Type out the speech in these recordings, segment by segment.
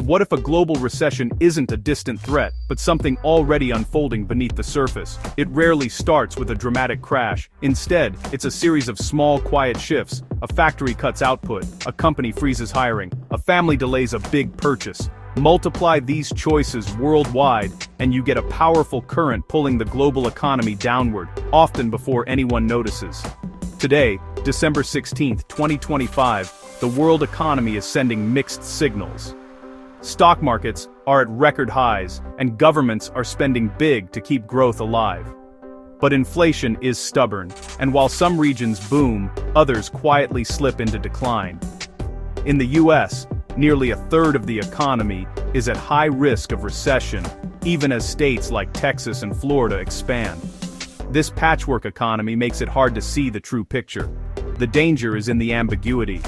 What if a global recession isn't a distant threat, but something already unfolding beneath the surface? It rarely starts with a dramatic crash. Instead, it's a series of small, quiet shifts. A factory cuts output, a company freezes hiring, a family delays a big purchase. Multiply these choices worldwide, and you get a powerful current pulling the global economy downward, often before anyone notices. Today, December 16, 2025, the world economy is sending mixed signals. Stock markets are at record highs, and governments are spending big to keep growth alive. But inflation is stubborn, and while some regions boom, others quietly slip into decline. In the US, nearly a third of the economy is at high risk of recession, even as states like Texas and Florida expand. This patchwork economy makes it hard to see the true picture. The danger is in the ambiguity.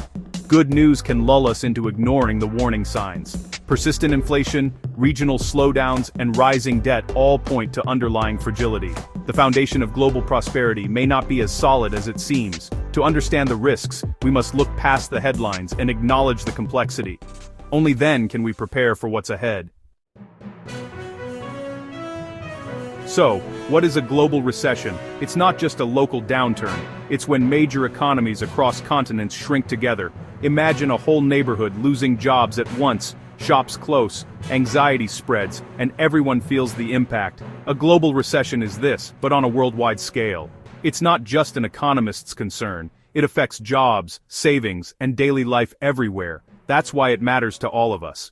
Good news can lull us into ignoring the warning signs. Persistent inflation, regional slowdowns, and rising debt all point to underlying fragility. The foundation of global prosperity may not be as solid as it seems. To understand the risks, we must look past the headlines and acknowledge the complexity. Only then can we prepare for what's ahead. So, what is a global recession? It's not just a local downturn. It's when major economies across continents shrink together. Imagine a whole neighborhood losing jobs at once, shops close, anxiety spreads, and everyone feels the impact. A global recession is this, but on a worldwide scale. It's not just an economist's concern. It affects jobs, savings, and daily life everywhere. That's why it matters to all of us.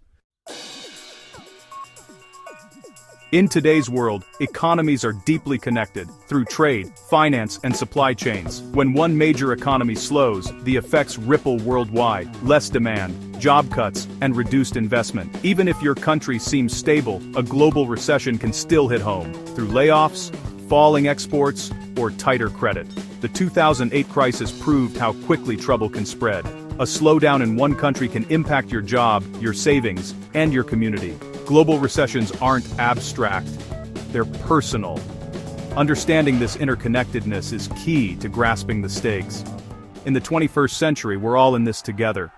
In today's world, economies are deeply connected through trade, finance, and supply chains. When one major economy slows, the effects ripple worldwide. Less demand, job cuts, and reduced investment. Even if your country seems stable, a global recession can still hit home through layoffs, falling exports, or tighter credit. The 2008 crisis proved how quickly trouble can spread. A slowdown in one country can impact your job, your savings, and your community. Global recessions aren't abstract, they're personal. Understanding this interconnectedness is key to grasping the stakes. In the 21st century, we're all in this together.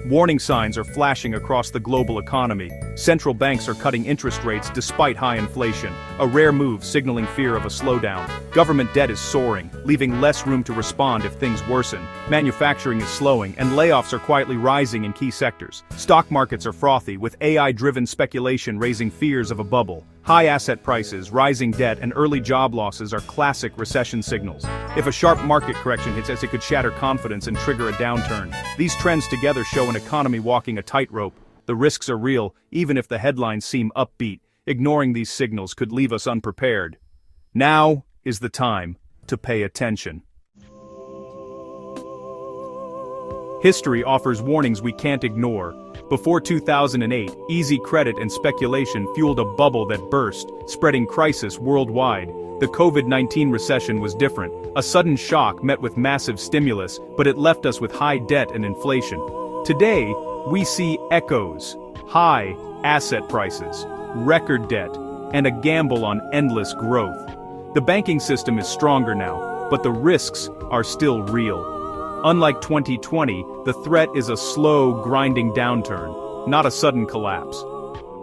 Warning signs are flashing across the global economy. Central banks are cutting interest rates despite high inflation, a rare move signaling fear of a slowdown. Government debt is soaring, leaving less room to respond if things worsen. Manufacturing is slowing, and layoffs are quietly rising in key sectors. Stock markets are frothy, with AI-driven speculation raising fears of a bubble. High asset prices, rising debt, and early job losses are classic recession signals. If a sharp market correction hits us, it could shatter confidence and trigger a downturn. These trends together show an economy walking a tightrope. The risks are real, even if the headlines seem upbeat. Ignoring these signals could leave us unprepared. Now is the time to pay attention. History offers warnings we can't ignore. Before 2008, easy credit and speculation fueled a bubble that burst, spreading crisis worldwide. The COVID-19 recession was different. A sudden shock met with massive stimulus, but it left us with high debt and inflation. Today, we see echoes: high asset prices, record debt, and a gamble on endless growth. The banking system is stronger now, but the risks are still real. Unlike 2020, the threat is a slow, grinding downturn, not a sudden collapse.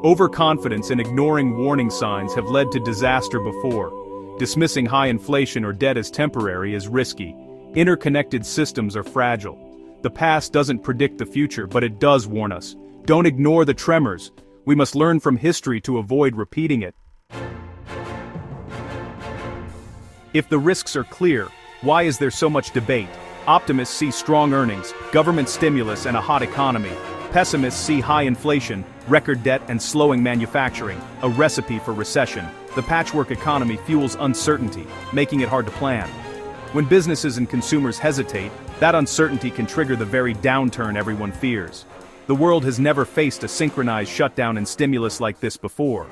Overconfidence and ignoring warning signs have led to disaster before. Dismissing high inflation or debt as temporary is risky. Interconnected systems are fragile. The past doesn't predict the future, but it does warn us. Don't ignore the tremors. We must learn from history to avoid repeating it. If the risks are clear, why is there so much debate? Optimists see strong earnings, government stimulus, and a hot economy. Pessimists see high inflation, record debt, and slowing manufacturing, a recipe for recession. The patchwork economy fuels uncertainty, making it hard to plan. When businesses and consumers hesitate, that uncertainty can trigger the very downturn everyone fears. The world has never faced a synchronized shutdown and stimulus like this before.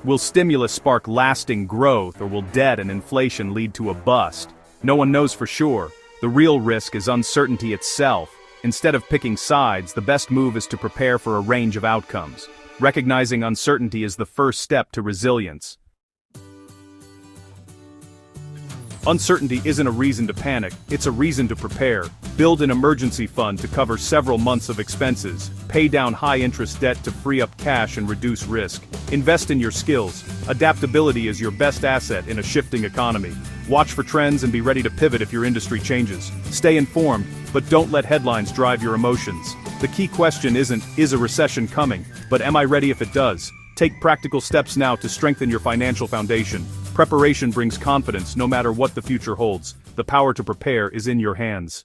Will stimulus spark lasting growth, or will debt and inflation lead to a bust? No one knows for sure. The real risk is uncertainty itself. Instead of picking sides, the best move is to prepare for a range of outcomes. Recognizing uncertainty is the first step to resilience. Uncertainty isn't a reason to panic, it's a reason to prepare. Build an emergency fund to cover several months of expenses. Pay down high-interest debt to free up cash and reduce risk. Invest in your skills. Adaptability is your best asset in a shifting economy. Watch for trends and be ready to pivot if your industry changes. Stay informed, but don't let headlines drive your emotions. The key question isn't, is a recession coming, but am I ready if it does? Take practical steps now to strengthen your financial foundation. Preparation brings confidence no matter what the future holds. The power to prepare is in your hands.